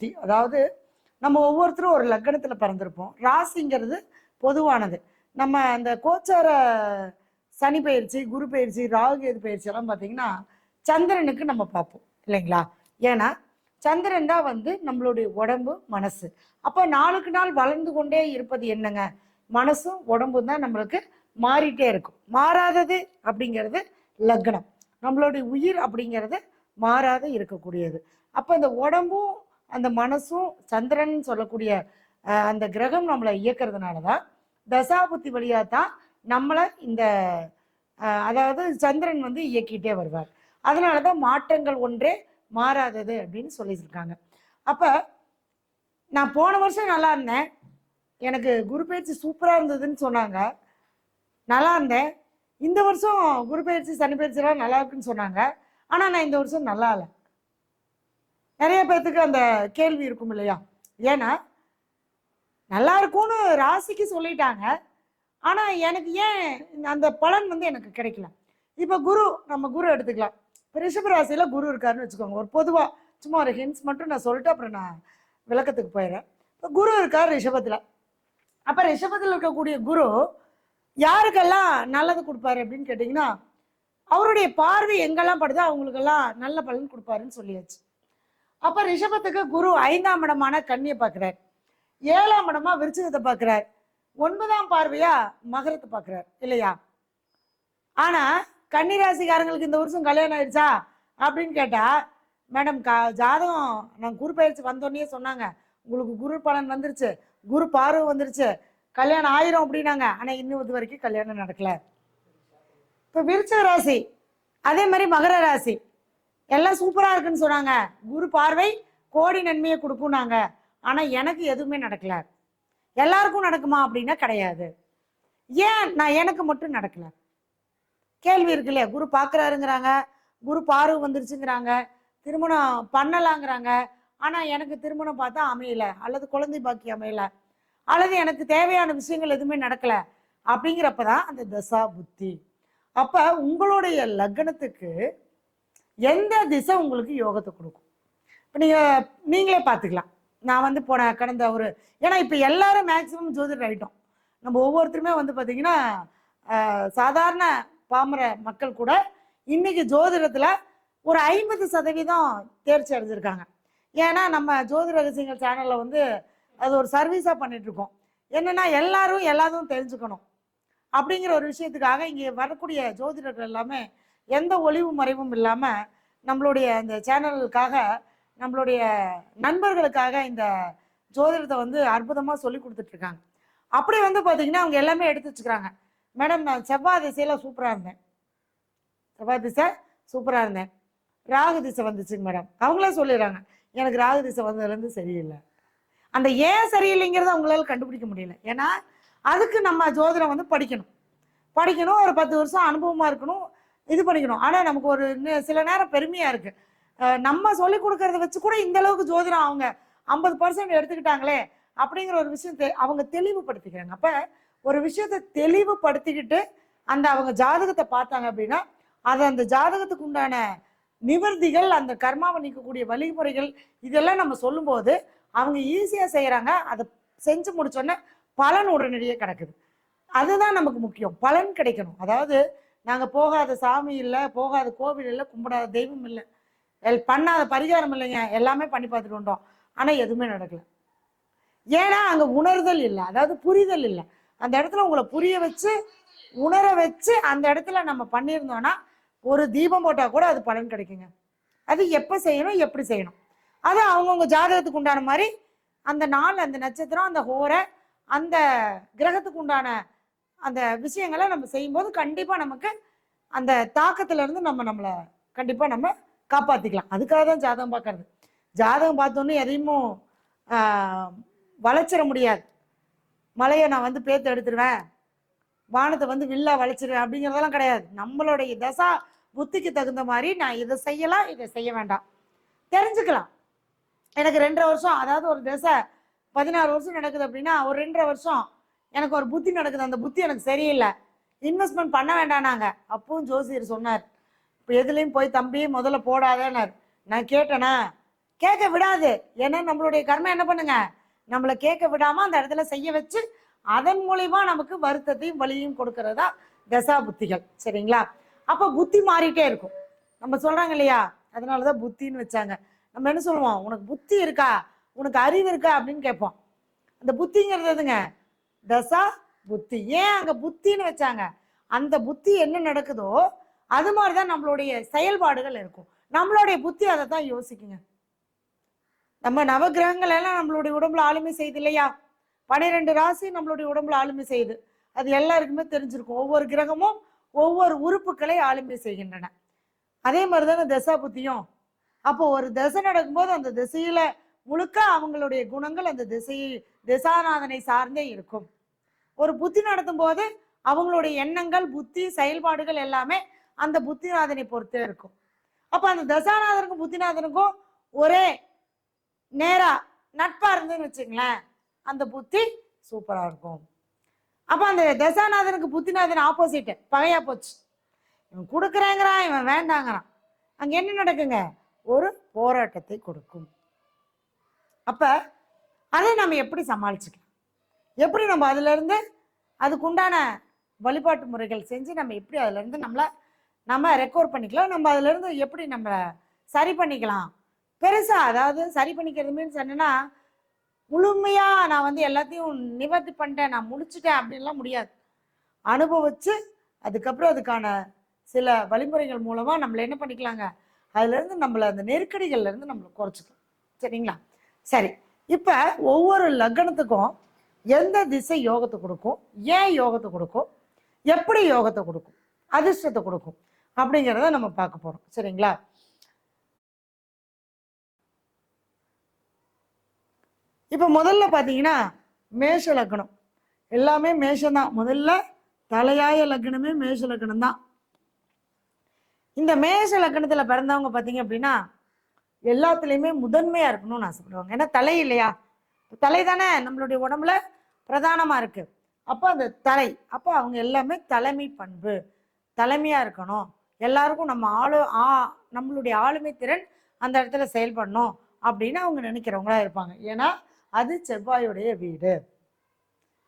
புத்தி. அதாவது நம்ம ஒவ்வொருத்தரும் ஒரு லக்னத்தில் பிறந்திருப்போம். ராசிங்கிறது பொதுவானது. நம்ம அந்த கோச்சார சனி பயிற்சி, குரு பயிற்சி, ராகு கேது பயிற்சி எல்லாம் பார்த்தீங்கன்னா சந்திரனுக்கு நம்ம பார்ப்போம் இல்லைங்களா? ஏன்னா சந்திரன் தான் வந்து நம்மளுடைய உடம்பு மனசு. அப்போ நாளுக்கு நாள் வளர்ந்து கொண்டே இருப்பது என்னங்க? மனசும் உடம்பும் தான் நம்மளுக்கு மாறிட்டே இருக்கும். மாறாதது அப்படிங்கிறது லக்னம். நம்மளுடைய உயிர் அப்படிங்கிறது மாறாத இருக்கக்கூடியது. அப்போ இந்த உடம்பும் அந்த மனசும் சந்திரன் சொல்லக்கூடிய அந்த கிரகம் நம்மளை இயக்கிறதுனால தான் தசாபுத்தி வழியாக தான் நம்மளை இந்த அதாவது சந்திரன் வந்து இயக்கிட்டே வருவார். அதனால தான் மாற்றங்கள் ஒன்றே மாறாதது அப்படின்னு சொல்லியிருக்காங்க. அப்போ நான் போன வருஷம் நல்லா இருந்தேன், எனக்கு குரு பயிற்சி சூப்பராக இருந்ததுன்னு சொன்னாங்க, நல்லா இருந்தேன். இந்த வருஷம் குரு பயிற்சி சனி பயிற்சியெல்லாம் நல்லா இருக்குன்னு சொன்னாங்க, ஆனால் நான் இந்த வருஷம் நல்லா இல்லை. நிறைய பேர்த்துக்கு அந்த கேள்வி இருக்கும் இல்லையா? ஏன்னா நல்லா இருக்கும்னு ராசிக்கு சொல்லிட்டாங்க, ஆனால் எனக்கு ஏன் அந்த பலன் வந்து எனக்கு கிடைக்கல. இப்போ குரு, நம்ம குரு எடுத்துக்கலாம். இப்போ ரிஷப ராசியில் குரு இருக்காருன்னு வச்சுக்கோங்க. ஒரு பொதுவாக சும்மா ஒரு ஹிண்ட்ஸ் மட்டும் நான் சொல்லிட்டு அப்புறம் நான் விளக்கத்துக்கு போயிடுறேன். இப்போ குரு இருக்கார் ரிஷபத்தில். அப்போ ரிஷபத்தில் இருக்கக்கூடிய குரு யாருக்கெல்லாம் நல்லது கொடுப்பாரு அப்படின்னு கேட்டிங்கன்னா, அவருடைய பார்வை எங்கெல்லாம் படுதோ அவங்களுக்கெல்லாம் நல்ல பலன் கொடுப்பாருன்னு சொல்லியாச்சு. அப்போ ரிஷபத்துக்கு குரு 5ஆம் இடமான கன்னியை பார்க்குறார், 7ஆம் இடமா விருச்சிகத்தை பார்க்குறார், 9ஆம் பார்வையா மகரத்தை பார்க்குறார் இல்லையா? ஆனால் கன்னிராசிக்காரங்களுக்கு இந்த வருஷம் கல்யாணம் ஆயிடுச்சா அப்படின்னு கேட்டால், மேடம் ஜாதகம் நான் குரு பயிற்சி வந்தோடனே சொன்னாங்க உங்களுக்கு குரு பலன் வந்துருச்சு, குரு பார்வை வந்துருச்சு, கல்யாணம் ஆயிரும் அப்படின்னாங்க. ஆனால் இன்னும் இது வரைக்கும் கல்யாணம் நடக்கல. இப்போ விருச்சிக ராசி அதே மாதிரி மகர ராசி எல்லாம் சூப்பராக இருக்குன்னு சொன்னாங்க, குரு பார்வை கோடி நன்மையை கொடுக்கும்னாங்க. ஆனால் எனக்கு எதுவுமே நடக்கல. எல்லாருக்கும் நடக்குமா அப்படின்னா கிடையாது. ஏன் நான் எனக்கு மட்டும் நடக்கல? கேள்வி இருக்கு இல்லையா? குரு பார்க்குறாருங்கிறாங்க, குரு பார்வை வந்துருச்சுங்கிறாங்க, திருமணம் பண்ணலாங்கிறாங்க, ஆனால் எனக்கு திருமணம் பார்த்தா அமையலை, அல்லது குழந்தை பாக்கி அமையலை, அல்லது எனக்கு தேவையான விஷயங்கள் எதுவுமே நடக்கலை. அப்படிங்கிறப்ப தான் அந்த தசா புத்தி. அப்போ உங்களுடைய லக்னத்துக்கு எந்த திசை உங்களுக்கு யோகத்தை கொடுக்கும்? இப்போ நீங்களே பார்த்துக்கலாம். நான் வந்து கடந்த ஏன்னா இப்போ எல்லாரும் மேக்சிமம் ஜோதிடர் ஆகிட்டோம். நம்ம ஒவ்வொருத்தருமே வந்து பார்த்திங்கன்னா சாதாரண பாமர மக்கள் கூட இன்னைக்கு ஜோதிடத்தில் ஒரு 50% தேர்ச்சி அடைஞ்சிருக்காங்க. ஏன்னா நம்ம ஜோதிட ரகசியங்கள் சேனலில் வந்து அது ஒரு சர்வீஸாக பண்ணிகிட்ருக்கோம். என்னென்னா எல்லாரும் எல்லாத்தையும் தெரிஞ்சுக்கணும் அப்படிங்கிற ஒரு விஷயத்துக்காக இங்கே வரக்கூடிய ஜோதிடர்கள் எல்லாமே எந்த ஒளிவு மறைவும் இல்லாமல் நம்மளுடைய அந்த சேனலுக்காக, நம்மளுடைய நண்பர்களுக்காக இந்த ஜோதிடத்தை வந்து அற்புதமாக சொல்லி கொடுத்துட்ருக்காங்க. அப்படி வந்து பார்த்திங்கன்னா அவங்க எல்லாமே எடுத்து வச்சுக்கிறாங்க. மேடம் நான் செவ்வாய் திசையில் சூப்பராக இருந்தேன், செவ்வாய் திசை சூப்பராக இருந்தேன், ராகு திசை வந்துச்சுங்க மேடம். அவங்களே சொல்லிடுறாங்க எனக்கு ராகு திசை வந்ததுலேருந்து சரியில்லை. அந்த ஏன் சரியில்லைங்கிறத அவங்களால கண்டுபிடிக்க முடியல. ஏன்னா அதுக்கு நம்ம ஜோதிடம் வந்து படிக்கணும், ஒரு 10 வருஷம் அனுபவமாக இருக்கணும், இது பண்ணிக்கணும். ஆனால் நமக்கு ஒரு சில நேரம் பெருமையாக இருக்குது, நம்ம சொல்லி கொடுக்கறத வச்சு கூட இந்த அளவுக்கு ஜோதிடம் அவங்க 50% எடுத்துக்கிட்டாங்களே அப்படிங்கிற ஒரு விஷயத்தை அவங்க தெளிவுபடுத்திக்கிறாங்க. அப்போ ஒரு விஷயத்தை தெளிவுபடுத்திக்கிட்டு அவங்க ஜாதகத்தை பார்த்தாங்க அப்படின்னா அது அந்த ஜாதகத்துக்கு உண்டான நிவர்த்திகள், அந்த கர்மாவை நீக்கக்கூடிய வழிமுறைகள் இதெல்லாம் நம்ம சொல்லும்போது அவங்க ஈஸியாக செய்கிறாங்க. அதை செஞ்சு முடிச்சோன்னே பலன் உடனடியே கிடக்குது. அதுதான் நமக்கு முக்கியம், பலன் கிடைக்கணும். அதாவது நாங்கள் போகாத சாமி இல்லை, போகாத கோவில் இல்லை, கும்பிடாத தெய்வம் இல்லை, பண்ணாத பரிகாரம் இல்லைங்க, எல்லாமே பண்ணி பார்த்துட்டு வந்தோம், ஆனால் எதுவுமே நடக்கலை. ஏன்னா அங்கே உணர்தல் இல்லை, அதாவது புரிதல் இல்லை. அந்த இடத்துல உங்களை புரிய வச்சு உணர வச்சு அந்த இடத்துல நம்ம பண்ணியிருந்தோன்னா ஒரு தீபம் போட்டால் கூட அது பலன் கிடைக்குங்க. அது எப்போ செய்யணும், எப்படி செய்யணும், அது அவங்கவுங்க ஜாதகத்துக்கு உண்டான மாதிரி அந்த நாள், அந்த நட்சத்திரம், அந்த ஹோரை, அந்த கிரகத்துக்கு உண்டான அந்த விஷயங்களை நம்ம செய்யும்போது கண்டிப்பாக நமக்கு அந்த தாக்கத்திலேருந்து நம்மளை கண்டிப்பாக நம்ம காப்பாற்றிக்கலாம். அதுக்காக தான் ஜாதகம் பார்க்கறது. ஜாதகம் பார்த்தோன்னே எதையுமோ வளைச்சிட முடியாது. மலையை நான் வந்து பேத்து எடுத்துருவேன், வானத்தை வந்து வில்லா வளைச்சிடுவேன் அப்படிங்கிறதெல்லாம் கிடையாது. நம்மளுடைய தசா புத்திக்கு தகுந்த மாதிரி நான் இதை செய்யலாம், இதை செய்ய வேண்டாம் தெரிஞ்சுக்கலாம். எனக்கு 2.5 வருஷம், அதாவது ஒரு தசை 16 வருஷம் நடக்குது அப்படின்னா ஒரு 2.5 வருஷம் எனக்கு ஒரு புத்தி நடக்குது, அந்த புத்தி எனக்கு சரியில்லை, இன்வெஸ்ட்மெண்ட் பண்ண வேண்டானாங்க. அப்பவும் ஜோசியர் சொன்னார், இப்போ எதுலேயும் போய் தம்பி முதல்ல போடாதேன்னார். நான் கேட்டேனா? கேட்க விடாது. ஏன்னா நம்மளுடைய கர்மம் என்ன பண்ணுங்க, நம்மளை கேட்க விடாம அந்த இடத்துல செய்ய வச்சு அதன் மூலியமா நமக்கு வருத்தத்தையும் வலியும் கொடுக்கறதா தசா புத்திகள். சரிங்களா? அப்ப புத்தி மாறிட்டே இருக்கும். நம்ம சொல்றாங்க இல்லையா, அதனாலதான் புத்தின்னு வச்சாங்க. நம்ம என்ன சொல்லுவோம், உனக்கு புத்தி இருக்கா, உனக்கு அறிவு இருக்கா அப்படின்னு கேட்போம். அந்த புத்திங்கிறதுங்க தசா புத்தி. ஏன் அங்க புத்தின்னு வச்சாங்க, அந்த புத்தி என்ன நடக்குதோ அது மாதிரிதான் நம்மளுடைய செயல்பாடுகள் இருக்கும். நம்மளுடைய புத்தி அதை தான் யோசிக்குங்க. நம்ம நவகிரகங்கள் எல்லாம் நம்மளுடைய உடம்புல ஆளுமை செய்யுது இல்லையா, 12 ராசி நம்மளுடைய உடம்புல ஆளுமை செய்யுது. அது எல்லாருக்குமே தெரிஞ்சிருக்கும். ஒவ்வொரு கிரகமும் ஒவ்வொரு உறுப்புகளை ஆளுமை செய்கின்றன. அதே மாதிரிதானே தசா புத்தியும். அப்போ ஒரு தசை நடக்கும்போது அந்த திசையில முழுக்க அவங்களுடைய குணங்கள் அந்த திசாநாதனை சார்ந்தே இருக்கும். ஒரு புத்தி நடத்தும் போது அவங்களுடைய எண்ணங்கள், புத்தி, செயல்பாடுகள் எல்லாமே அந்த புத்திநாதனை பொறுத்தே இருக்கும். அப்ப அந்த தசாநாதனுக்கும் புத்திநாதனுக்கும் ஒரே நேரா நட்பா இருந்துன்னு வச்சுங்களேன், அந்த புத்தி சூப்பரா இருக்கும். அப்ப அந்த தசாநாதனுக்கு புத்திநாதன் ஆப்போசிட், பகையா போச்சு. இவன் கொடுக்குறேங்கிறான், இவன் வேண்டாங்கிறான். அங்க என்ன நடக்குங்க, ஒரு போராட்டத்தை கொடுக்கும். அப்ப அதை நம்ம எப்படி சமாளிச்சுக்கலாம், எப்படி நம்ம அதுல இருந்து அதுக்குண்டான வழிபாட்டு முறைகள் செஞ்சு நம்ம எப்படி அதுல இருந்து நம்ம ரெக்கவர் பண்ணிக்கலாம், நம்ம அதுல இருந்து எப்படி நம்ம சரி பண்ணிக்கலாம். பெருசா அதாவது சரி பண்ணிக்கிறது மீன்ஸ் என்னன்னா, முழுமையா நான் எல்லாத்தையும் நிவர்த்தி பண்ணிட்டேன், நான் முடிச்சுட்டேன் அப்படின்லாம் முடியாது. அனுபவிச்சு அதுக்கப்புறம் அதுக்கான சில வழிமுறைகள் மூலமா நம்மள என்ன பண்ணிக்கலாங்க, அதுல இருந்து நம்மள அந்த நெருக்கடிகள்ல இருந்து நம்மளை குறைச்சிக்கலாம். சரிங்களா? சரி, இப்ப ஒவ்வொரு லக்னத்துக்கும் எந்த திசை யோகத்தை கொடுக்கும், ஏன் யோகத்தை கொடுக்கும், எப்படி யோகத்தை கொடுக்கும், அதிர்ஷ்டத்தை கொடுக்கும் அப்படிங்கிறத நம்ம பார்க்க போறோம். சரிங்களா? இப்ப முதல்ல பாத்தீங்கன்னா மேஷ லக்னம், எல்லாமே மேஷம்தான். முதல்ல தலையாய லக்னமே மேஷ லக்னம் தான். இந்த மேஷ லக்னத்துல பிறந்தவங்க பாத்தீங்க அப்படின்னா எல்லாத்துலயுமே முதன்மையா இருக்கணும்னு ஆசைப்படுவாங்க. ஏன்னா தலை இல்லையா, தலை தானே நம்மளுடைய உடம்புல பிரதானமா இருக்கு. அப்போ அந்த தலை, அப்போ அவங்க எல்லாமே தலைமை பண்பு, தலைமையா இருக்கணும். எல்லாருக்கும் நம்மளுடைய ஆளுமை திறன் அந்த இடத்துல செயல்படணும் அப்படின்னு அவங்க நினைக்கிறவங்களா இருப்பாங்க. ஏன்னா அது செவ்வாயுடைய வீடு.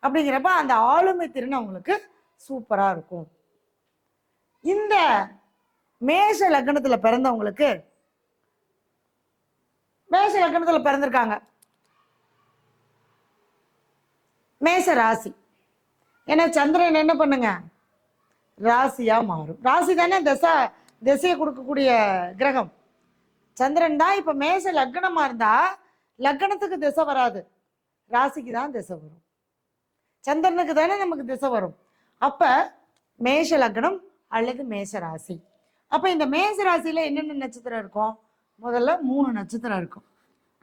அப்படிங்கிறப்ப அந்த ஆளுமை திறன் அவங்களுக்கு சூப்பரா இருக்கும். இந்த மேஷ லக்னத்துல பிறந்தவங்களுக்கு, மேஷ லக்னத்துல பிறந்திருக்காங்க, மேஷ ராசி. ஏன்னா சந்திரன் என்ன பண்ணுங்க, ராசியா மாறும். ராசி தானே திசையை கொடுக்கக்கூடிய கிரகம், சந்திரன் தான். இப்ப மேஷ லக்னமா இருந்தா லக்னத்துக்கு திசை வராது, ராசிக்கு தான் திசை வரும். சந்திரனுக்கு தானே நமக்கு திசை வரும். அப்ப மேஷ லக்னம் அல்லது மேஷ ராசி. அப்ப இந்த மேஷ ராசியில என்னென்ன நட்சத்திரம் இருக்கும், முதல்ல 3 நட்சத்திரம் இருக்கும்.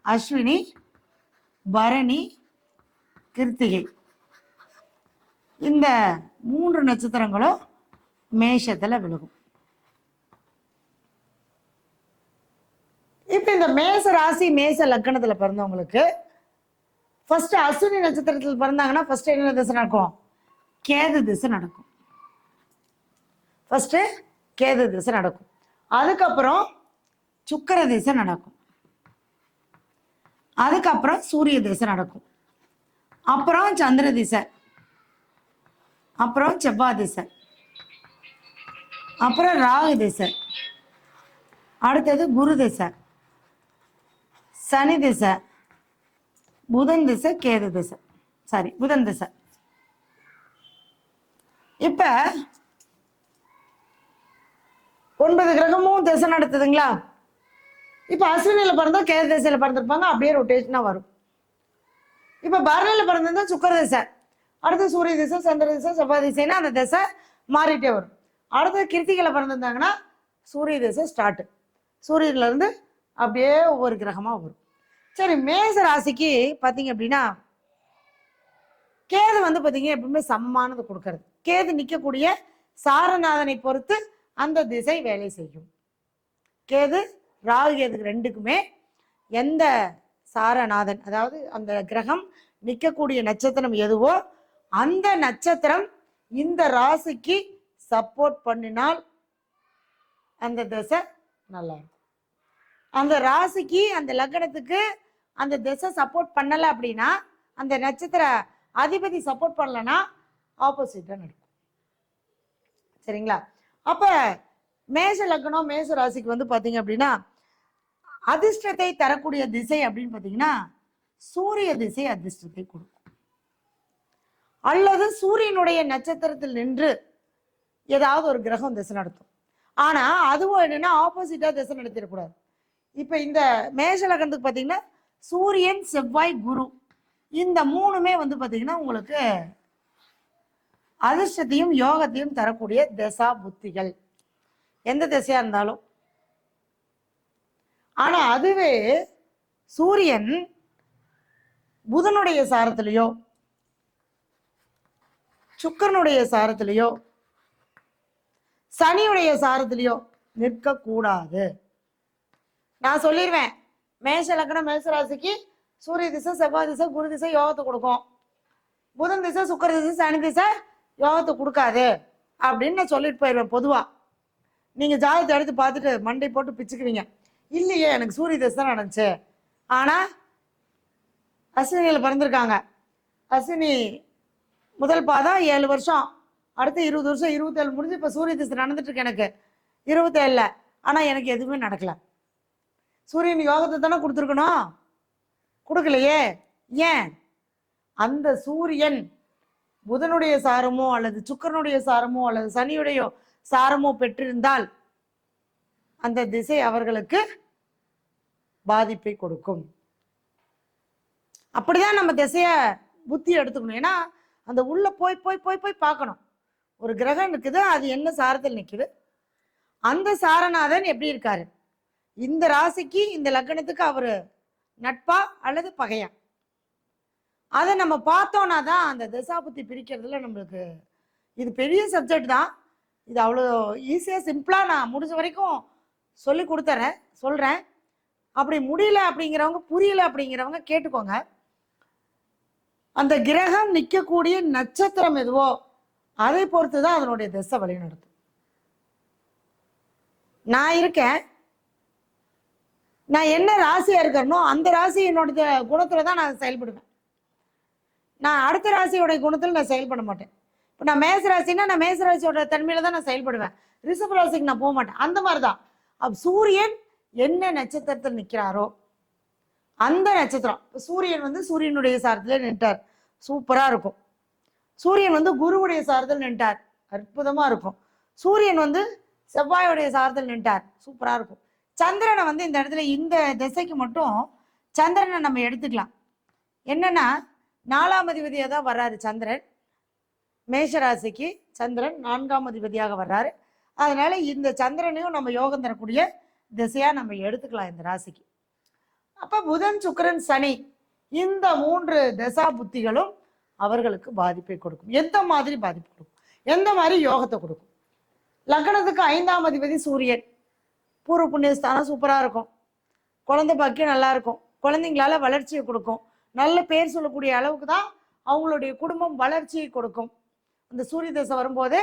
அஸ்வினி, பரணி, கிருத்திகை. இந்த 3 நட்சத்திரங்களும் மேஷத்துல விழுகும். இப்ப இந்த மேஷ ராசி மேஷ லக்னத்துல பிறந்தவங்களுக்கு ஃபர்ஸ்ட் அஸ்வினி நட்சத்திரத்தில் பிறந்தாங்கன்னா ஃபர்ஸ்ட் என்ன திசை நடக்கும், கேது திசை நடக்கும். ஃபர்ஸ்ட் கேது திசை நடக்கும். அதுக்கப்புறம் சுக்கிர திசை நடக்கும். அதுக்கப்புறம் சூரிய திசை நடக்கும். அப்புறம் சந்திர திசை, அப்புறம் செவ்வாய் திசை, அப்புறம் ராகு திசை, அடுத்தது குரு திசை, சனி திசை, புதன் திசை, கேது திசை, சாரி புதன் திசை. இப்ப 9 கிரகமும் திசை நடத்துதுங்களா. இப்ப அஸ்வினியில பிறந்தா கேது திசையில பிறந்திருப்பாங்க, அப்படியே ரொட்டேஷனா வரும். இப்ப பரணியில பிறந்திருந்தா சுக்கர திசை, அடுத்து சூரிய திசை, சந்திர திசை, செவ்வாய் திசைன்னா அந்த திசை மாறிட்டே வரும். அடுத்து கிருத்திகையில பிறந்திருந்தாங்கன்னா சூரிய திசை ஸ்டார்ட், சூரியன்ல இருந்து அப்படியே ஒவ்வொரு கிரகமா வரும். சரி, மேஷ ராசிக்கு பாத்தீங்க அப்படின்னா கேது பாத்தீங்க எப்பவுமே சமமானது கொடுக்கறது. கேது நிக்கக்கூடிய சாரநாதனை பொறுத்து அந்த திசை வேலை செய்யும். கேது ராகு கேது ரெண்டுக்குமே எந்த சாரநாதன், அதாவது அந்த கிரகம் நிக்கக்கூடிய நட்சத்திரம் எதுவோ அந்த நட்சத்திரம் இந்த ராசிக்கு சப்போர்ட் பண்ணினால் அந்த திசை நல்லா இருக்கும். அந்த ராசிக்கு அந்த லக்னத்துக்கு அந்த திசை சப்போர்ட் பண்ணலை அப்படின்னா, அந்த நட்சத்திர அதிபதி சப்போர்ட் பண்ணலன்னா ஆப்போசிட்டா நடக்கும். சரிங்களா? அப்ப மேஷ லக்னம் மேஷ ராசிக்கு வந்து பாத்தீங்க அப்படின்னா அதிர்ஷ்டத்தை தரக்கூடிய திசை அப்படின்னு பாத்தீங்கன்னா சூரிய திசை அதிர்ஷ்டத்தை கொடுக்கும். அல்லது சூரியனுடைய நட்சத்திரத்தில் நின்று ஏதாவது ஒரு கிரகம் திசை நடத்தும். ஆனா அதுவும் என்னன்னா ஆப்போசிட்டா திசை நடத்திடக்கூடாது. இப்ப இந்த மேஷ லக்னத்துக்கு பாத்தீங்கன்னா சூரியன் செவ்வாய் குரு இந்த மூணுமே வந்து பாத்தீங்கன்னா உங்களுக்கு அதிர்ஷ்டத்தையும் யோகத்தையும் தரக்கூடிய திசா புத்திகள் எந்த திசையா இருந்தாலும். ஆனா அதுவே சூரியன் புதனுடைய சாரத்திலேயோ சுக்கரனுடைய சாரத்திலேயோ சனியுடைய சாரத்திலேயோ நிற்க கூடாது. நான் சொல்லிடுவேன், மேஷ லக்னம் மேஷ ராசிக்கு சூரிய திசை செவ்வாய் திசை குரு திசை யோகத்தை கொடுக்கும், புதன் திசை சுக்கர திசை சனி திசை யோகத்தை கொடுக்காது அப்படின்னு நான் சொல்லிட்டு போயிடுவேன். பொதுவா நீங்க ஜாதகத்தை எடுத்து பார்த்துட்டு மண்டை போட்டு பிச்சுக்குவீங்க. இல்லையே எனக்கு சூரிய திசை தான் நடந்துச்சு, ஆனா அஸ்வினியில் பிறந்திருக்காங்க, அஸ்வினி முதல் பாதம் 7 வருஷம், அடுத்து 20 வருஷம் 27 முடிஞ்சு இப்ப சூரிய திசை நடந்துட்டு இருக்கு எனக்கு 27, ஆனா எனக்கு எதுவுமே நடக்கல. சூரியன் யோகத்தை தானே கொடுத்துருக்கணும், கொடுக்கலையே. ஏன்? அந்த சூரியன் புதனுடைய சாரமோ அல்லது சுக்கரனுடைய சாரமோ அல்லது சனியுடைய சாரமோ பெற்றிருந்தால் அந்த திசை அவர்களுக்கு பாதிப்பை கொடுக்கும். அப்படிதான் நம்ம திசைய புத்தி எடுத்துக்கணும். ஏன்னா அந்த உள்ள போய் போய் போய் போய் பார்க்கணும். ஒரு கிரகம் இருக்குது, அது என்ன சாரத்தில் நிற்குது, அந்த சாரநாதன் எப்படி இருக்காரு, இந்த ராசிக்கு இந்த லக்னத்துக்கு அவரு நட்பா அல்லது பகையா, அதை நம்ம பார்த்தோம்னா தான் அந்த திசாபுத்தி பிரிக்கிறதுல நம்மளுக்கு இது பெரிய சப்ஜெக்ட் தான். இது அவ்வளோ ஈஸியாக சிம்பிளாக நான் முடிஞ்ச வரைக்கும் சொல்லி கொடுத்துறேன் சொல்கிறேன். அப்படி முடியல அப்படிங்கிறவங்க புரியல அப்படிங்கிறவங்க கேட்டுக்கோங்க. அந்த கிரகம் நிற்கக்கூடிய நட்சத்திரம் எதுவோ அதை பொறுத்து தான் அதனுடைய திசை வழி நடத்தும். நான் இருக்கேன், நான் என்ன ராசியா இருக்கறனோ அந்த ராசி என்னோட குணத்துல தான் நான் செயல்படுவேன். நான் அடுத்த ராசியோட குணத்தில் நான் செயல்பட மாட்டேன். இப்போ நான் மேச ராசினா நான் மேச ராசியோட தன்மையில தான் நான் செயல்படுவேன், ரிஷப ராசிக்கு நான் போக மாட்டேன். அந்த மாதிரி தான் சூரியன் என்ன நட்சத்திரத்தில் நிற்கிறாரோ அந்த நட்சத்திரம். சூரியன் வந்து சூரியனுடைய சாரத்துல நின்றார், சூப்பரா இருக்கும். சூரியன் வந்து குருவுடைய சாரத்தில் நின்றார், அற்புதமா இருக்கும். சூரியன் வந்து செவ்வாயுடைய சாரத்தில் நின்றார், சூப்பரா இருக்கும். சந்திரனை வந்து இந்த இடத்துல இந்த திசைக்கு மட்டும் சந்திரனை நம்ம எடுத்துக்கலாம். என்னன்னா 4ஆம் அதிபதியாக தான் வர்றாரு சந்திரன், மேஷராசிக்கு சந்திரன் 4ஆம் அதிபதியாக வர்றாரு. அதனால இந்த சந்திரனையும் நம்ம யோகம் தரக்கூடிய திசையா நம்ம எடுத்துக்கலாம் இந்த ராசிக்கு. அப்ப புதன் சுக்கிரன் சனி இந்த 3 திசா புத்திகளும் அவர்களுக்கு பாதிப்பை கொடுக்கும். எந்த மாதிரி பாதிப்பு கொடுக்கும், எந்த மாதிரி யோகத்தை கொடுக்கும்? லக்னத்துக்கு 5ஆம் அதிபதி சூரியன், பூர்வ புண்ணியஸ்தானம் சூப்பரா இருக்கும், குழந்தை பாக்கியம் நல்லா இருக்கும், குழந்தைங்களால வளர்ச்சியை கொடுக்கும், நல்ல பேர் சொல்லக்கூடிய அளவுக்கு தான் அவங்களுடைய குடும்பம் வளர்ச்சியை கொடுக்கும். அந்த சூரிய தசை வரும்போது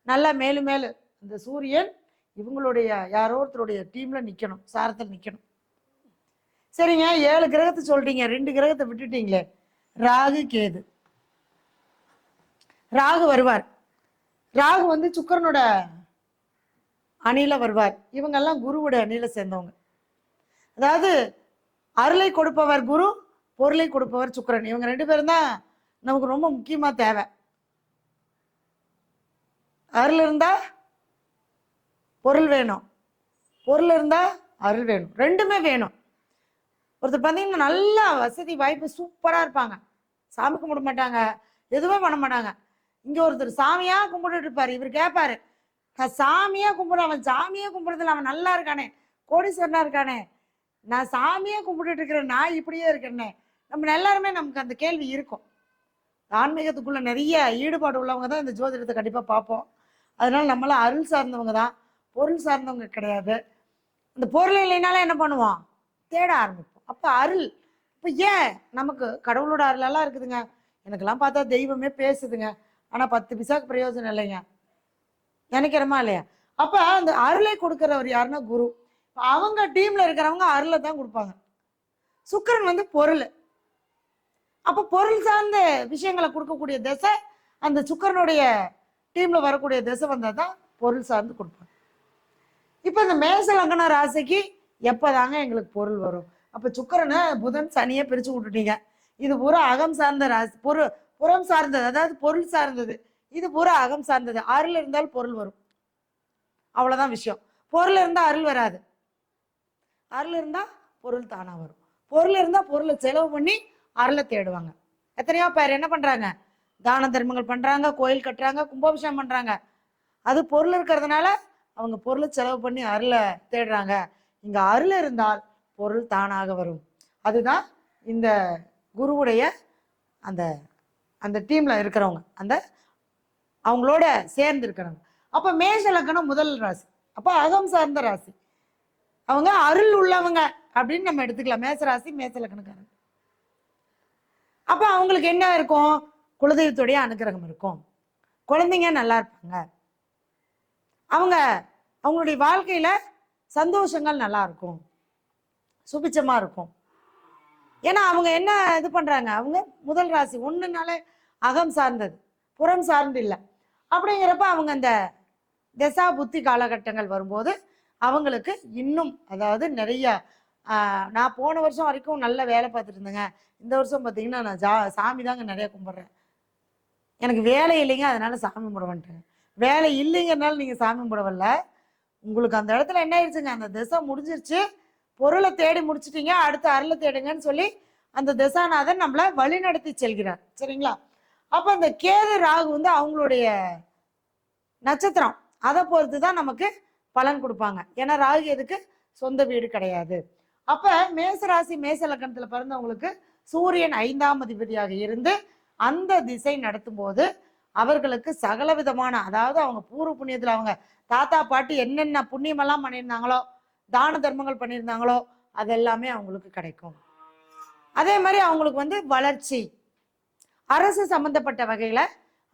நல்லா மேலும் மேலும் இந்த சூரியன் இவங்களுடைய யாரோ ஒருத்தருடைய டீம்ல நிக்கணும், சாரத்தில் நிக்கணும். சரிங்க, 7 கிரகத்தை சொல்றீங்க, 2 கிரகத்தை விட்டுட்டீங்களே, ராகு கேது. ராகு வருவார், ராகு வந்து சுக்கிரனோட அணில வருவார். இவங்கெல்லாம் குருவோட அணில சேர்ந்தவங்க. அதாவது அருளை கொடுப்பவர் குரு, பொருளை கொடுப்பவர் சுக்கிரன். இவங்க 2 பேரும் தான் நமக்கு ரொம்ப முக்கியமா தேவை. அருள் இருந்தா பொருள் வேணும், பொருள் இருந்தா அருள் வேணும், ரெண்டுமே வேணும். ஒருத்தர் பார்த்தீங்கன்னா நல்லா வசதி வாய்ப்பு சூப்பரா இருப்பாங்க, சாமி கும்பிட மாட்டாங்க, எதுவுமே பண்ண மாட்டாங்க. இங்க ஒருத்தர் சாமியா கும்பிட்டு இருப்பாரு, இவர் கேட்பாரு, நான் சாமியா கும்பிடுறேன், அவன் சாமியா கும்பிடுறதுல அவன் நல்லா இருக்கானே, கோடீஸ்வரனா இருக்கானே, நான் சாமியா கும்பிட்டு இருக்கிறேன், நான் இப்படியே இருக்கிறேனே. நம்ம எல்லாருமே நமக்கு அந்த கேள்வி இருக்கும். ஆன்மீகத்துக்குள்ள நிறைய ஈடுபாடு உள்ளவங்க தான் இந்த ஜோதிடத்தை கண்டிப்பா பார்ப்போம். அதனால நம்மளாம் அருள் சார்ந்தவங்க தான், பொருள் சார்ந்தவங்க கிடையாது. இந்த பொருள் இல்லைனாலும் என்ன பண்ணுவோம், தேட ஆரம்பிப்போம். அப்ப அருள், இப்ப ஏன் நமக்கு கடவுளோட அருளெல்லாம் இருக்குதுங்க, எனக்கெல்லாம் பார்த்தா தெய்வமே பேசுதுங்க, ஆனா 10 பைசாக்கு பிரயோஜனம் இல்லைங்க, நினைக்கிறோமா இல்லையா? அப்ப அந்த அருளை கொடுக்கிறவர் யாருன்னா குரு. அவங்க டீம்ல இருக்கிறவங்க அருளை தான் கொடுப்பாங்க. சுக்கிரன் வந்து பொருள். அப்போ பொருள் சார்ந்த விஷயங்களை கொடுக்கக்கூடிய திசை அந்த சுக்கிரனுடைய டீம்ல வரக்கூடிய திசை வந்தால் தான் பொருள் சார்ந்து கொடுப்பாங்க. இப்போ இந்த மேச லக்ன ராசிக்கு எப்போதாங்க எங்களுக்கு பொருள் வரும்? அப்போ சுக்கிரனை புதன் சனியை பிரித்து விட்டுட்டீங்க. இது பூரா அகம் சார்ந்த ராசி, புறம் சார்ந்தது, அதாவது பொருள் சார்ந்தது. இது பூரா அகம் சார்ந்தது. அருள் இருந்தால் பொருள் வரும், அவ்வளோதான் விஷயம். பொருள் இருந்தால் அருள் வராது. அருள் இருந்தால் பொருள் தானாக வரும். பொருள் இருந்தால் பொருளை செலவு பண்ணி அருளை தேடுவாங்க. எத்தனையோ பேர் என்ன பண்ணுறாங்க? தான தர்மங்கள் பண்ணுறாங்க, கோயில் கட்டுறாங்க, கும்பாபிஷேகம் பண்ணுறாங்க. அது பொருள் இருக்கிறதுனால அவங்க பொருளை செலவு பண்ணி அருளை தேடுறாங்க. இங்கே அருள் இருந்தால் பொருள் தானாக வரும். அதுதான் இந்த குருவுடைய அந்த அந்த டீமில் இருக்கிறவங்க, அந்த அவங்களோட சேர்ந்து இருக்கிறவங்க. அப்போ மேஷ லக்னம் முதல் ராசி, அப்போ அகம் சார்ந்த ராசி. அவங்க அருள் உள்ளவங்க அப்படின்னு நம்ம எடுத்துக்கலாம். மேச ராசி மேச லக்னக்காரங்க. அப்போ அவங்களுக்கு என்ன இருக்கும்? குலதெய்வத்துடைய அனுகிரகம் இருக்கும், குழந்தைங்க நல்லா இருப்பாங்க, அவங்களுடைய வாழ்க்கையில சந்தோஷங்கள் நல்லா இருக்கும், சுபிச்சமா இருக்கும். ஏன்னா அவங்க என்ன இது பண்றாங்க? அவங்க முதல் ராசி ஒண்ணுனாலே அகம் சார்ந்தது, புறம் சார்ந்து இல்லை. அப்படிங்கிறப்ப அவங்க அந்த தசா புத்தி காலகட்டங்கள் வரும்போது அவங்களுக்கு இன்னும், அதாவது நிறைய நான் போன வருஷம் வரைக்கும் நல்ல வேலை பார்த்துட்டு இருந்தேங்க. இந்த வருஷம் பார்த்தீங்கன்னா நான் சாமி தாங்க நிறைய கும்பிட்றேன். எனக்கு வேலை இல்லைங்க, அதனால சாமி கும்பிட வந்துட்டேன். வேலை இல்லைங்கிறனால நீங்கள் சாமி கும்பிட வரல. உங்களுக்கு அந்த இடத்துல என்ன ஆயிடுச்சுங்க? அந்த திசை முடிஞ்சிருச்சு, பொருளை தேடி முடிச்சிட்டீங்க, அடுத்து அருளை தேடுங்கன்னு சொல்லி அந்த திசாநாதன் நம்மளை வழி நடத்தி செல்கிறார். சரிங்களா? அப்போ அந்த கேது ராகு வந்து அவங்களுடைய நட்சத்திரம், அதை பொறுத்து தான் நமக்கு பலன் கொடுப்பாங்க. ஏன்னா ராகு எதுக்கு சொந்த வீடு கிடையாது. அப்ப மேசராசி மேச லக்னத்துல பிறந்தவங்களுக்கு சூரியன் 5ஆம் அதிபதியாக இருந்து அந்த திசை நடத்தும் போது அவர்களுக்கு சகல விதமான, அதாவது அவங்க பூர்வ புண்ணியத்துல அவங்க தாத்தா பாட்டி என்னென்ன புண்ணியமெல்லாம் பண்ணியிருந்தாங்களோ, தான தர்மங்கள் பண்ணியிருந்தாங்களோ, அதெல்லாமே அவங்களுக்கு கிடைக்கும். அதே மாதிரி அவங்களுக்கு வந்து வளர்ச்சி, அரசு சம்பந்தப்பட்ட வகையில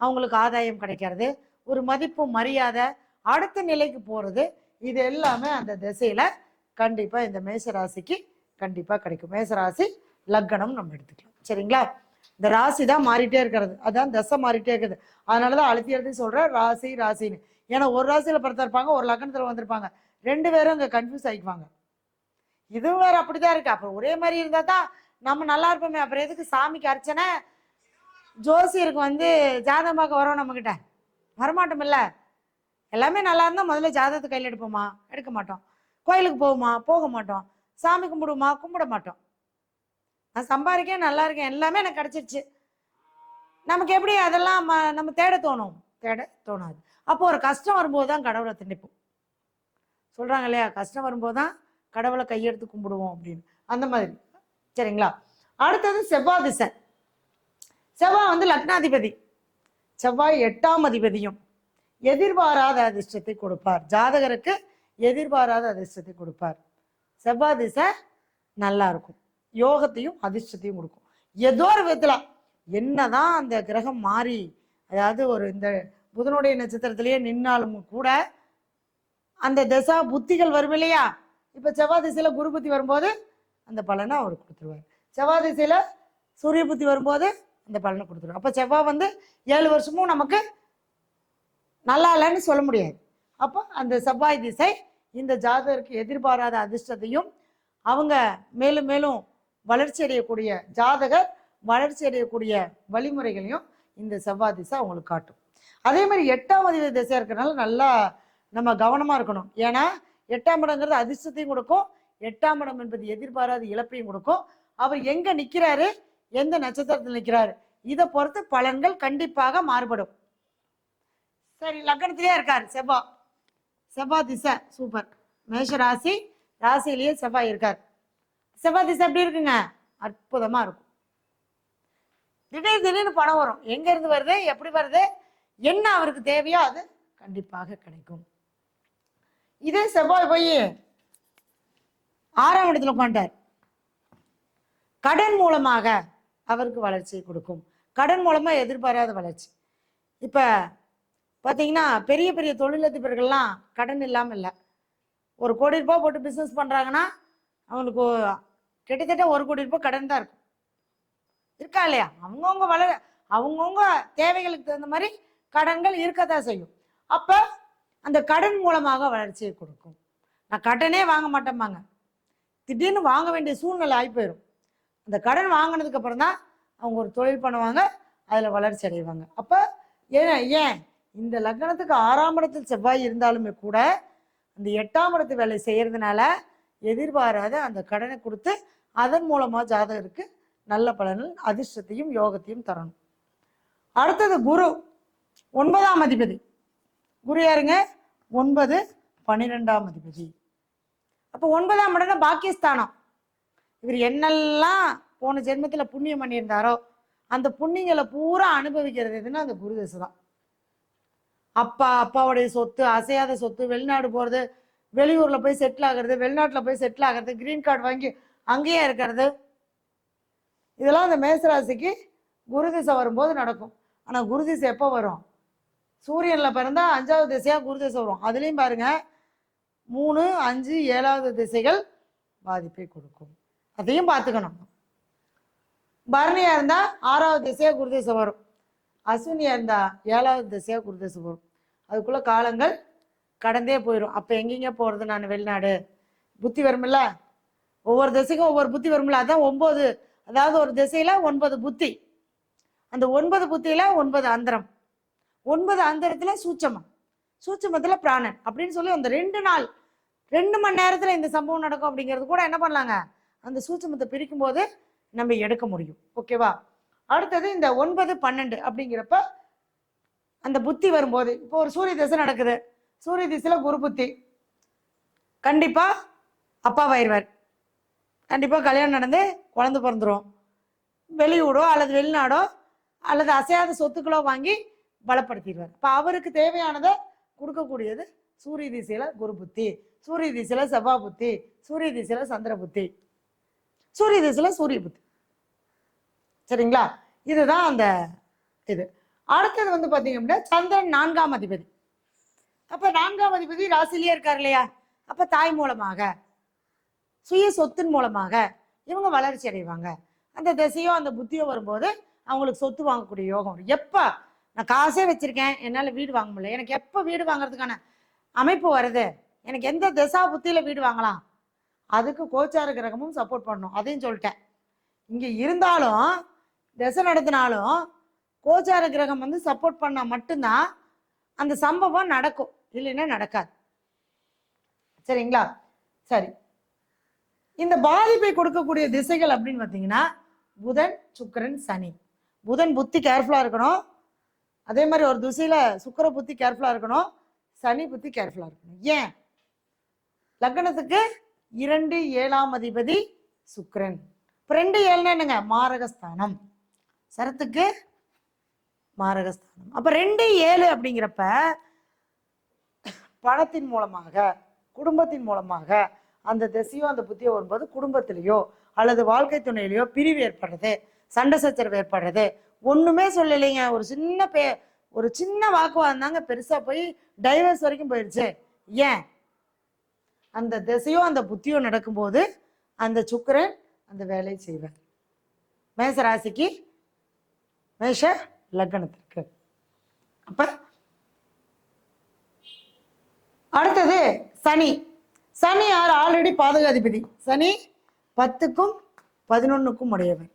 அவங்களுக்கு ஆதாயம் கிடைக்கிறது, ஒரு மதிப்பு மரியாதை, அடுத்த நிலைக்கு போறது, இது எல்லாமே அந்த திசையில கண்டிப்பா இந்த மேசராசிக்கு கண்டிப்பா கிடைக்கும். மேசராசி லக்னம் நம்ம எடுத்துக்கலாம். சரிங்களா? இந்த ராசி தான் மாறிட்டே இருக்கிறது, அதான் தசை மாறிட்டே இருக்குது. அதனாலதான் அழுத்தி எழுதி சொல்ற ராசி ராசின்னு. ஏன்னா ஒரு ராசியில பிறந்திருப்பாங்க, ஒரு லக்னத்துல வந்திருப்பாங்க, ரெண்டு பேரும் அங்க கன்ஃபியூஸ் ஆகிக்குவாங்க. இதுவும் வேற அப்படிதான் இருக்கு. அப்புறம் ஒரே மாதிரி இருந்தா தான் நம்ம நல்லா இருப்போமே. அப்புறம் எதுக்கு சாமிக்கு அர்ச்சனை? ஜோசியருக்கு வந்து ஜாதகம் பார்க்க வரோம், நம்ம கிட்ட வரமாட்டோம் இல்ல. எல்லாமே நல்லா இருந்தா முதல்ல ஜாதகத்தை கையில் எடுப்போமா? எடுக்க மாட்டோம். கோயிலுக்கு போகுமா? போக மாட்டோம். சாமி கும்பிடுமா? கும்பிட மாட்டோம். நான் சம்பாதிக்கேன், நல்லா இருக்கேன், எல்லாமே எனக்கு கிடைச்சிருச்சு, நமக்கு எப்படி அதெல்லாம் நம்ம தேட தோணும்? தேட தோணாது. அப்போ ஒரு கஷ்டம் வரும்போது தான் கடவுளை திணிப்போம். சொல்றாங்க இல்லையா, கஷ்டம் வரும்போது தான் கடவுளை கையெடுத்து கும்பிடுவோம் அப்படின்னு, அந்த மாதிரி. சரிங்களா? அடுத்தது செவ்வாய் திசை. செவ்வாய் வந்து லக்னாதிபதி. செவ்வாய் 8ஆம் அதிபதியும் எதிர்பாராத அதிர்ஷ்டத்தை கொடுப்பார். ஜாதகருக்கு எதிர்பாராத அதிர்ஷ்டத்தை கொடுப்பார். செவ்வாய் திசை நல்லா இருக்கும், யோகத்தையும் அதிர்ஷ்டத்தையும் கொடுக்கும். ஏதோ ஒரு விதத்துல என்னதான் அந்த கிரகம் மாறி, அதாவது ஒரு இந்த புதனுடைய நட்சத்திரத்திலேயே நின்னாலும் கூட அந்த தசா புத்திகள் வரும் இல்லையா? இப்ப செவ்வாய் திசையில குரு புத்தி வரும்போது அந்த பலனை அவர் கொடுத்துருவார். செவ்வாய் திசையில சூரிய புத்தி வரும்போது அந்த பலனை கொடுத்துருவார். அப்ப செவ்வாய் வந்து 7 வருஷமும் நமக்கு நல்லா இல்லைன்னு சொல்ல முடியாது. அப்போ அந்த செவ்வாய் திசை இந்த ஜாதகருக்கு எதிர்பாராத அதிர்ஷ்டத்தையும் அவங்க மேலும் மேலும் வளர்ச்சி அடையக்கூடிய, ஜாதகர் வளர்ச்சி அடையக்கூடிய வழிமுறைகளையும் இந்த செவ்வாய் திசை அவங்களுக்கு காட்டும். அதே மாதிரி 8ஆம் அதிபதி திசை இருக்கிறதுனால நல்லா நம்ம கவனமா இருக்கணும். ஏன்னா 8ஆம் இடங்கிறது அதிர்ஷ்டத்தையும் கொடுக்கும், 8ஆம் இடம் என்பது எதிர்பாராத இழப்பையும் கொடுக்கும். அவர் எங்க நிற்கிறாரு, எந்த நட்சத்திரத்தில் நிற்கிறாரு, இதை பொறுத்து பலன்கள் கண்டிப்பாக மாறுபடும். சரி, லக்னத்திலேயே இருக்காரு செவ்வாய், செவ்வாய் திசை சூப்பர். மேஷ ராசி, ராசியிலேயே செவ்வாய் இருக்கார். செவ்வாய் திசை எப்படி இருக்குங்க? அற்புதமா இருக்கும். திடீர்னு பணம் வரும். எங்க இருந்து வருது, எப்படி வருது, என்ன அவருக்கு தேவையோ அது கண்டிப்பாக கிடைக்கும். இதே செவ்வாய் போய் 6ஆம் இடத்துல உட்காண்டார், கடன் மூலமாக அவருக்கு வளர்ச்சியை கொடுக்கும். கடன் மூலமா எதிர்பாராத வளர்ச்சி. இப்ப பாத்தீங்கன்னா பெரிய பெரிய தொழிலதிபர்கள்லாம் கடன் இல்லாம இல்லை, 1 கோடி ரூபாய் போட்டு பிஸ்னஸ் பண்ணுறாங்கன்னா அவங்களுக்கு கிட்டத்தட்ட 1 கோடி ரூபாய் கடன் தான் இருக்கும். இருக்கா இல்லையா? அவங்கவுங்க தேவைகளுக்கு தகுந்த மாதிரி கடன்கள் இருக்கத்தான் செய்யும். அப்போ அந்த கடன் மூலமாக வளர்ச்சியை கொடுக்கும். நான் கடனே வாங்க மாட்டேம்பாங்க, திடீர்னு வாங்க வேண்டிய சூழ்நிலை ஆகி போயிடும். அந்த கடன் வாங்கினதுக்கு அப்புறம் தான் அவங்க ஒரு தொழில் பண்ணுவாங்க, அதில் வளர்ச்சி அடைவாங்க. அப்போ ஏன் இந்த லக்னத்துக்கு 6ஆம் இடத்தில் செவ்வாய் இருந்தாலுமே கூட அந்த 8ஆம் இடத்து வேலை செய்யறதுனால எதிர்பாராத அந்த கடனை கொடுத்து அதன் மூலமாக ஜாதகருக்கு நல்ல பலன்கள், அதிர்ஷ்டத்தையும் யோகத்தையும் தரணும். அடுத்தது குரு 9ஆம் அதிபதி. குரு யாருங்க? 9 12ஆம் அதிபதி. அப்போ 9ஆம் இடம் பாக்கியஸ்தானம். இவர் என்னெல்லாம் போன ஜென்மத்தில் புண்ணியம் பண்ணியிருந்தாரோ அந்த புண்ணியங்களை பூரா அனுபவிக்கிறது எதுன்னா அந்த குரு தசை தான். அப்பாவுடைய சொத்து, அசையாத சொத்து, வெளிநாடு போகிறது, வெளியூரில் போய் செட்டில் ஆகிறது, வெளிநாட்டில் போய் செட்டில் ஆகிறது, கிரீன் கார்டு வாங்கி அங்கேயே இருக்கிறது, இதெல்லாம் அந்த மேசராசிக்கு குரு திசை வரும்போது நடக்கும். ஆனால் குரு திசை எப்போ வரும்? சூரியனில் பிறந்தா 5ஆவது திசையாக குரு திசை வரும். அதுலேயும் பாருங்க 3, 5, 7வது திசைகள் பாதிப்பை கொடுக்கும். அதையும் பார்த்துக்கணும். பரணியாக இருந்தால் 6வது திசையாக குரு திசை வரும். அஸ்வினியாக இருந்தால் 7வது திசையாக குரு திசை வரும். அதுக்குள்ளே காலங்கள் கடந்தே போயிடும். அப்போ எங்கெங்க போகிறது? நான் வெளிநாடு புத்தி வருமில்ல, ஒவ்வொரு திசைக்கும் ஒவ்வொரு புத்தி வருமில்ல. அதான் 9, அதாவது ஒரு திசையில் 9 புத்தி. அந்த 9 புத்தியில் 9 அந்தரம், 9 அந்தரத்தில் சூட்சமம், சூட்சமத்தில் பிராணன் அப்படின்னு சொல்லி அந்த 2 மணி நேரத்தில் இந்த சம்பவம் நடக்கும். அப்படிங்கிறது கூட என்ன பண்ணலாங்க, அந்த சூட்சமத்தை பிரிக்கும் போது நம்ம எடுக்க முடியும். ஓகேவா? அடுத்தது இந்த 9, 12 அப்படிங்கிறப்ப அந்த புத்தி வரும்போது, இப்போ ஒரு சூரிய திசை நடக்குது, சூரிய திசையில் குரு புத்தி, கண்டிப்பாக அப்பாவாயிருவார், கண்டிப்பாக கல்யாணம் நடந்து குழந்தை பிறந்துடும், வெளியூடோ அல்லது வெளிநாடோ அல்லது அசையாத சொத்துக்களோ வாங்கி பலப்படுத்திடுவார். இப்போ அவருக்கு தேவையானதை கொடுக்கக்கூடியது சூரிய திசையில் குரு புத்தி, சூரிய திசையில் செவ்வாய் புத்தி, சூரிய திசையில் சந்திர புத்தி, சூரிய திசையில் சூரிய புத்தி. சரிங்களா? இதுதான் அந்த இது. அடுத்தது வந்து பார்த்தீங்க அப்படின்னா சந்திரன் 4ஆம் அதிபதி. அப்போ 4ஆம் அதிபதி ராசிலேயே இருக்கார் இல்லையா? அப்போ தாய் மூலமாக, சுய சொத்தின் மூலமாக இவங்க வளர்ச்சி அடைவாங்க. அந்த திசையோ அந்த புத்தியோ வரும்போது அவங்களுக்கு சொத்து வாங்கக்கூடிய யோகம் வரும். எப்போ நான் காசே வச்சிருக்கேன், என்னால் வீடு வாங்க முடியல, எனக்கு எப்போ வீடு வாங்குறதுக்கான அமைப்பு வருது, எனக்கு எந்த திசா புத்தியில் வீடு வாங்கலாம், அதுக்கு கோச்சார கிரகமும் சப்போர்ட் பண்ணணும். அதையும் சொல்லிட்டேன். இங்கே இருந்தாலும் திசை நடத்தினாலும் கோச்சார கிரகம் வந்து சப்போர்ட் பண்ணால் மட்டும்தான் அந்த சம்பவம் நடக்கும், இல்லைன்னா நடக்காது. சரிங்களா? சரி, இந்த பாதிப்பை கொடுக்கக்கூடிய திசைகள் அப்படின்னு பார்த்தீங்கன்னா புதன், சுக்கிரன், சனி. புதன் புத்தி கேர்ஃபுல்லாக இருக்கணும், அதே மாதிரி ஒரு திசையில் சுக்கிர புத்தி கேர்ஃபுல்லாக இருக்கணும், சனி புத்தி கேர்ஃபுல்லாக இருக்கணும். ஏன்? லக்னத்துக்கு 2, 7ஆம் அதிபதி சுக்கிரன். இப்போ 2, 7ன்னா என்னங்க? மாரகஸ்தானம். சரத்துக்கு மாரகஸ்தானம். அப்போ 2, 7 அப்படிங்கிறப்ப பணத்தின் மூலமாக, குடும்பத்தின் மூலமாக அந்த திசையோ அந்த புத்தியோ வரும்போது குடும்பத்திலேயோ அல்லது வாழ்க்கை துணையிலையோ பிரிவு ஏற்படுறது, சண்டை சச்சரவு ஏற்படுறது. ஒன்றுமே சொல்லலைங்க, ஒரு சின்ன வாக்குவாதம் தாங்க பெருசாக போய் டைவர்ஸ் வரைக்கும் போயிடுச்சு. ஏன்? அந்த திசையோ அந்த புத்தியோ நடக்கும்போது அந்த சுக்கிரன் அந்த வேலையை செய்வார். மேச ராசிக்கு, மேஷ லக்னத்திற்கு. அப்ப அடுத்தது சனி. சனி யார்? ஆல்ரெடி பாதகாதிபதி. சனி 10க்கும் 11க்கும் உடையவர்,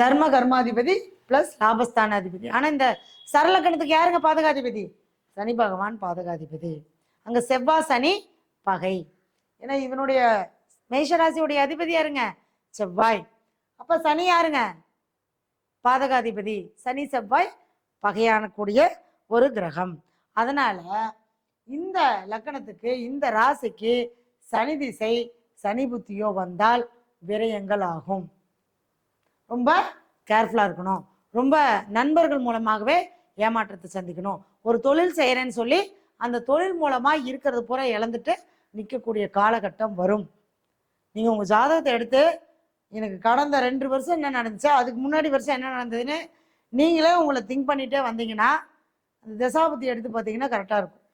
தர்ம கர்மாதிபதி பிளஸ் லாபஸ்தானாதிபதி. ஆனா இந்த சரலக்கணத்துக்கு யாருங்க பாதகாதிபதி? சனி பகவான் பாதகாதிபதி. அங்க செவ்வாய் சனி பகை. ஏன்னா இவனுடைய மேஷராசியுடைய அதிபதி யாருங்க? செவ்வாய். அப்ப சனி யாருங்க? பாதகாதிபதி. சனி செவ்வாய் பகையான கூடிய ஒரு கிரகம். அதனால இந்த லக்கணத்துக்கு, இந்த ராசிக்கு சனி திசை, சனி புத்தியோ வந்தால் விரயங்கள் ஆகும். ரொம்ப கேர்ஃபுல்லா இருக்கணும். ரொம்ப நண்பர்கள் மூலமாகவே ஏமாற்றத்தை சந்திக்கணும். ஒரு தொழில் செய்யறேன்னு சொல்லி அந்த தொழில் மூலமா இருக்கிறது பூரா இழந்துட்டு நிற்கக்கூடிய காலகட்டம் வரும். நீங்க உங்க ஜாதகத்தை எடுத்து எனக்கு கடந்த 2 வருஷம் என்ன நடந்துச்சா, அதுக்கு முன்னாடி வருஷம் என்ன நடந்ததுன்னு நீங்களே உங்களை திங்க் பண்ணிட்டே வந்தீங்கன்னா அந்த தசாபதி எடுத்து பார்த்தீங்கன்னா கரெக்டாக இருக்கும்.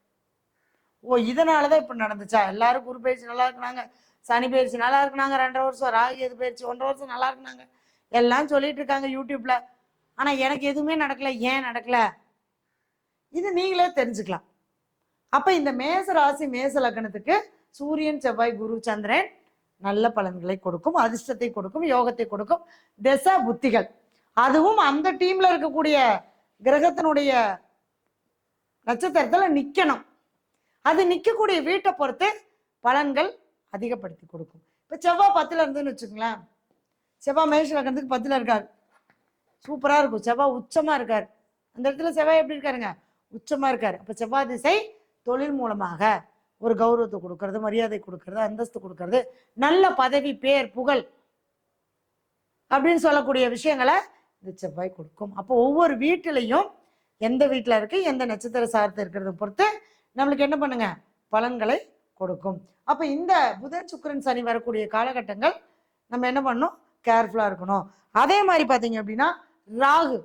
ஓ இதனாலதான் இப்ப நடந்துச்சா, எல்லாரும் குரு பயிற்சி நல்லா இருக்குனாங்க, சனி பயிற்சி நல்லா இருக்குனாங்க, 2.5 வருஷம் ராகு எது பயிற்சி 1.5 வருஷம் நல்லா இருக்குனாங்க, எல்லாம் சொல்லிட்டு இருக்காங்க யூடியூப்ல. ஆனா எனக்கு எதுவுமே நடக்கல. ஏன் நடக்கல? இது நீங்களே தெரிஞ்சுக்கலாம். அப்ப இந்த மேச ராசி மேச லக்னத்துக்கு சூரியன் செவ்வாய் குரு சந்திரன் நல்ல பலன்களை கொடுக்கும், அதிர்ஷ்டத்தை கொடுக்கும், யோகத்தை கொடுக்கும். திசை புத்திகள் அதுவும் அந்த டீம்ல இருக்கக்கூடிய கிரகத்தினுடைய நட்சத்திரத்துல நிக்கணும். அது நிக்கக்கூடிய வீட்டை பொறுத்து பலன்கள் அதிகப்படுத்தி கொடுக்கும். இப்ப செவ்வாய் 10ல இருந்துன்னு வச்சுக்கோங்களேன், செவ்வாய் மேஷ லக்னத்துக்கு 10ல இருக்காரு, சூப்பரா இருக்கும். செவ்வாய் உச்சமா இருக்காரு, அந்த இடத்துல செவ்வாய் எப்படி இருக்காருங்க, உச்சமா இருக்காரு. அப்ப செவ்வாய் திசை தொழில் மூலமாக ஒரு கௌரவத்தை கொடுக்கறது, மரியாதை கொடுக்கறது, அந்தஸ்து கொடுக்கறது, நல்ல பதவி பேர் புகழ் அப்படின்னு சொல்லக்கூடிய விஷயங்களை இந்த செவ்வாய் கொடுக்கும். அப்போ ஒவ்வொரு வீட்டிலையும் எந்த வீட்டில் இருக்கு, எந்த நட்சத்திர சார்த்து இருக்கிறத பொறுத்து நம்மளுக்கு என்ன பண்ணுங்க பலன்களை கொடுக்கும். அப்ப இந்த புதன் சுக்கிரன் சனி வரக்கூடிய காலகட்டங்கள் நம்ம என்ன பண்ணணும், கேர்ஃபுல்லா இருக்கணும். அதே மாதிரி பாத்தீங்க அப்படின்னா ராகு,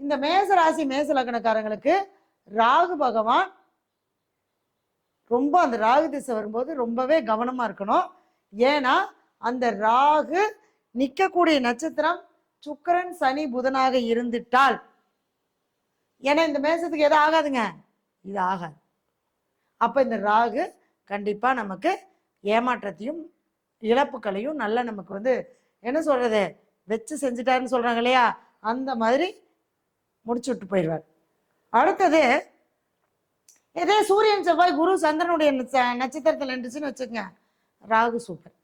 இந்த மேச ராசி மேச லக்னக்காரங்களுக்கு ராகு பகவான் ரொம்ப, அந்த ராகு திசை வரும்போது ரொம்பவே கவனமா இருக்கணும். ஏன்னா அந்த ராகு நிக்கக்கூடிய நட்சத்திரம் சுக்கிரன் சனி புதனாக இருந்துட்டால், ஏன்னா இந்த மேசத்துக்கு எதுவும் ஆகாதுங்க, இது ஆகாது. அப்ப இந்த ராகு கண்டிப்பா நமக்கு ஏமாற்றத்தையும் இழப்புகளையும் நல்ல நமக்கு வந்து என்ன சொல்றது வச்சு செஞ்சுட்டாருன்னு சொல்றாங்க இல்லையா, அந்த மாதிரி முடிச்சு விட்டு போயிடுவார். அடுத்தது இதே சூரியன் செவ்வாய் குரு சந்திரனுடைய நட்சத்திரத்தில் இருந்துச்சுன்னு வச்சுக்கோங்க, ராகு சூப்பர்,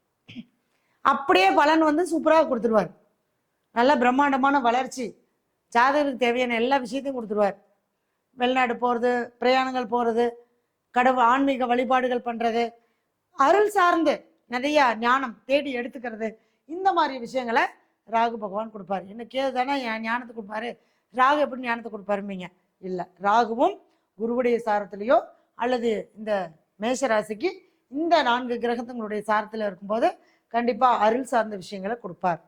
அப்படியே பலன் வந்து சூப்பராக கொடுத்துருவார். நல்ல பிரம்மாண்டமான வளர்ச்சி, ஜாதகருக்கு தேவையான எல்லா விஷயத்தையும் கொடுத்துருவார். வெளிநாடு போகிறது, பிரயாணங்கள் போகிறது, கடவுள் ஆன்மீக வழிபாடுகள் பண்ணுறது, அருள் சார்ந்து நிறைய ஞானம் தேடி எடுத்துக்கிறது, இந்த மாதிரி விஷயங்களை ராகு பகவான் கொடுப்பாரு. என்ன கேது தானே ஞானத்தை கொடுப்பாரு, ராகு எப்படி ஞானத்தை கொடுப்பாருமீங்க? இல்லை, ராகுவும் குருவுடைய சாரத்திலேயோ அல்லது இந்த மேஷராசிக்கு இந்த 4 கிரகங்களுடைய சாரத்தில் இருக்கும்போது கண்டிப்பா அருள் சார்ந்த விஷயங்களை கொடுப்பார்.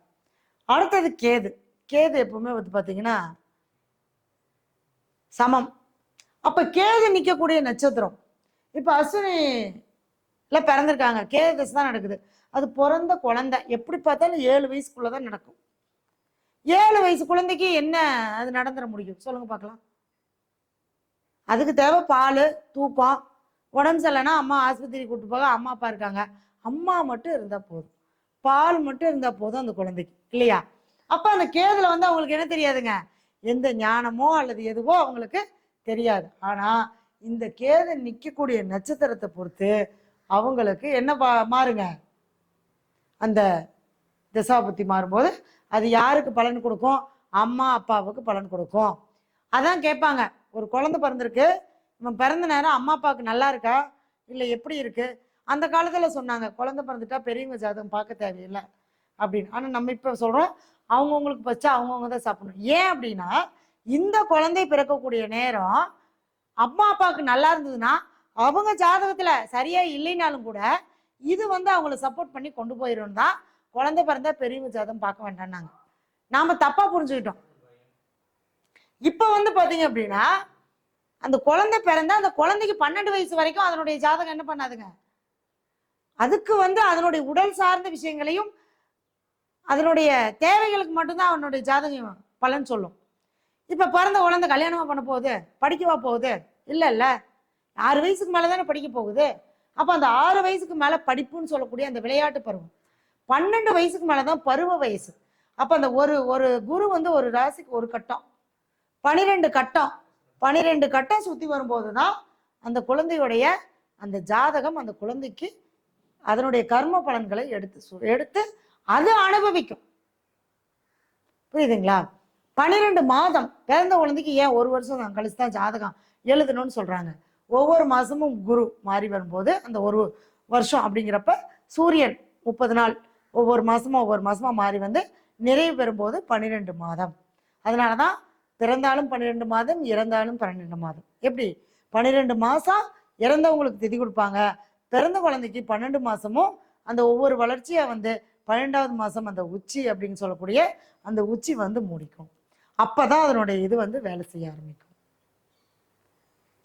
அடுத்தது கேது. கேது எப்பவுமே வந்து பார்த்தீங்கன்னா சமம். அப்ப கேது நிற்கக்கூடிய நட்சத்திரம் இப்ப அஸ்வினில பிறந்திருக்காங்க, கேது தசை தான் நடக்குது. அது பிறந்த குழந்தை எப்படி பார்த்தாலும் 7 வயசுக்குள்ளதான் நடக்கும். 7 வயசு குழந்தைக்கு என்ன அது நடந்துட முடியும் சொல்லுங்க பார்க்கலாம்? அதுக்கு தேவை பால், தூக்கம், உடம்பு சரியில்லைன்னா அம்மா ஆஸ்பத்திரி கூப்பிட்டு போக அம்மா அப்பா இருக்காங்க, அம்மா மட்டும் இருந்தா போதும், பால் மட்டும் இருந்தா போதும் அந்த குழந்தைக்கு, இல்லையா? அப்ப அந்த கேதுல வந்து அவங்களுக்கு என்ன தெரியாதுங்க, எந்த ஞானமோ அல்லது எதுவோ அவங்களுக்கு தெரியாது. ஆனா இந்த கேது நிக்கக்கூடிய நட்சத்திரத்தை பொறுத்து அவங்களுக்கு என்ன மாறுங்க, அந்த திசாபுத்தி மாறும்போது அது யாருக்கு பலன் கொடுக்கும், அம்மா அப்பாவுக்கு பலன் கொடுக்கும். அதான் கேட்பாங்க, ஒரு குழந்தை பிறந்திருக்கு, இவன் பிறந்த நேரம் அம்மா அப்பாவுக்கு நல்லா இருக்கா இல்லை எப்படி இருக்கு? அந்த காலத்துல சொன்னாங்க குழந்தை பிறந்துட்டா பெரியவங்க ஜாதகம் பார்க்க தேவையில்லை அப்படின்னு. ஆனா நம்ம இப்ப சொல்றோம் அவங்கவுங்களுக்கு வச்சா அவங்கவுங்க தான் சாப்பிடணும். ஏன் அப்படின்னா இந்த குழந்தை பிறக்கக்கூடிய நேரம் அம்மா அப்பாவுக்கு நல்லா இருந்ததுன்னா அவங்க ஜாதகத்துல சரியா இல்லைனாலும் கூட இது வந்து அவங்கள சப்போர்ட் பண்ணி கொண்டு போயிடும் தான் குழந்தை பிறந்தா பெரியவங்க ஜாதகம் பார்க்க வேண்டாம்னாங்க. நாம தப்பா புரிஞ்சுக்கிட்டோம். இப்ப வந்து பாத்தீங்க அப்படின்னா அந்த குழந்தை பிறந்தா அந்த குழந்தைக்கு 12 வயசு வரைக்கும் அதனுடைய ஜாதகம் என்ன பண்ணாதுங்க, அதுக்கு வந்து அதனுடைய உடல் சார்ந்த விஷயங்களையும் அதனுடைய தேவைகளுக்கு மட்டும்தான் அவனுடைய ஜாதகம் பலன் சொல்லும். இப்ப பிறந்த குழந்தை கல்யாணமா பண்ண போகுது, படிக்கவா போகுது? இல்ல 6 வயசுக்கு மேலதானே படிக்க போகுது. அப்ப அந்த 6 வயசுக்கு மேல படிப்புன்னு சொல்லக்கூடிய அந்த விளையாட்டு பருவம், 12 வயசுக்கு மேலதான் பருவ வயசு. அப்ப அந்த ஒரு குரு வந்து ஒரு ராசிக்கு ஒரு கட்டம், 12 கட்டம், 12 கட்டம் சுத்தி வரும்போதுதான் அந்த குழந்தையுடைய அந்த ஜாதகம் அந்த குழந்தைக்கு அதனுடைய கர்ம பலன்களை எடுத்து அது அனுபவிக்கும். புரியுதுங்களா? 12 மாதம் பிறந்த குழந்தைக்கு ஏன் 1 வருஷம் கழிச்சுதான் ஜாதகம் எழுதணும்னு சொல்றாங்க. ஒவ்வொரு மாசமும் குரு மாறி வரும்போது அந்த 1 வருஷம் அப்படிங்கிறப்ப சூரியன் 30 நாள் ஒவ்வொரு மாசமா மாறி வந்து நிறைவு பெறும்போது 12 மாதம். அதனாலதான் பிறந்தாலும் 12 மாதம், இறந்தாலும் 12 மாதம். எப்படி 12 மாசம் இறந்தவங்களுக்கு திதி கொடுப்பாங்க, பிறந்த குழந்தைக்கு 12 மாசமும் அந்த ஒவ்வொரு வளர்ச்சியா வந்து 12வது மாசம் அந்த உச்சி அப்படின்னு சொல்லக்கூடிய அந்த உச்சி வந்து முடிக்கும். அப்பதான் அதனுடைய இது வந்து வேலை செய்ய ஆரம்பிக்கும்.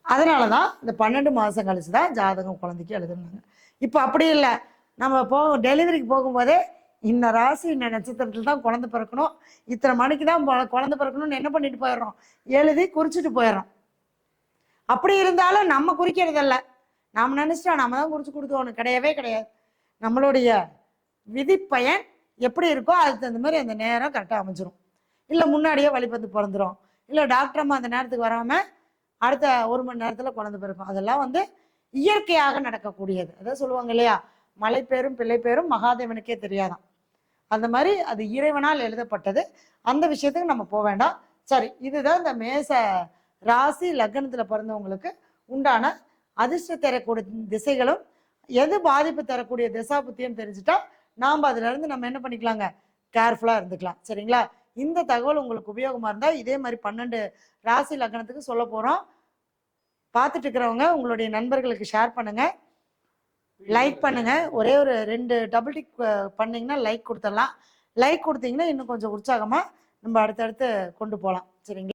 அதனால தான் இந்த 12 மாதம் கழிச்சு தான் ஜாதகம் குழந்தைக்கு எழுதுனாங்க. இப்போ அப்படி இல்லை, நம்ம டெலிவரிக்கு போகும்போதே இன்ன ராசி இன்ன நட்சத்திரத்தில் தான் குழந்தை பிறக்கணும், இத்தனை மணிக்கு தான் குழந்தை பிறக்கணும்னு என்ன பண்ணிட்டு போயிடுறோம், எழுதி குறிச்சிட்டு போயிடுறோம். அப்படி இருந்தாலும் நம்ம குறிக்கிறதில்ல, நாம் நினச்சிட்டோம் நம்ம தான் குறித்து கொடுத்தோன்னு. கிடையவே கிடையாது. நம்மளுடைய விதிப்பயன் எப்படி இருக்கோ அதுக்கு தகுந்த மாதிரி அந்த நேரம் கரெக்டாக அமைஞ்சிரும். இல்லை முன்னாடியே வழிபந்து பிறந்துடும், இல்லை டாக்டர் அம்மா அந்த நேரத்துக்கு வராமல் அடுத்த 1 மணி நேரத்தில் குழந்தை பிறக்கும். அதெல்லாம் இயற்கையாக நடக்கக்கூடியது. அதான் சொல்லுவாங்க இல்லையா, மலை பேரும் பிள்ளை பேரும் மகாதேவனுக்கே தெரியாதான். அந்த மாதிரி அது இறைவனால் எழுதப்பட்டது. அந்த விஷயத்துக்கு நம்ம போக வேண்டாம். சரி, இதுதான் இந்த மேச ராசி லக்னத்தில் பிறந்தவங்களுக்கு உண்டான அதிர்ஷ்டம் தரக்கூடிய திசைகளும் எது பாதிப்பு தரக்கூடிய திசா புத்தியும் தெரிஞ்சுட்டா நாம் அதுலேருந்து நம்ம என்ன பண்ணிக்கலாங்க, கேர்ஃபுல்லாக இருந்துக்கலாம். சரிங்களா? இந்த தகவல் உங்களுக்கு உபயோகமாக இருந்தால் இதே மாதிரி 12 ராசி லக்னத்துக்கு சொல்ல போகிறோம். பார்த்துட்டு இருக்கிறவங்க உங்களுடைய நண்பர்களுக்கு ஷேர் பண்ணுங்கள், லைக் பண்ணுங்கள். ஒரே ஒரு 2 டபுள் டிக் பண்ணிங்கன்னா லைக் கொடுத்துடலாம். லைக் கொடுத்தீங்கன்னா இன்னும் கொஞ்சம் உற்சாகமாக நம்ம அடுத்தடுத்து கொண்டு போகலாம். சரிங்களா?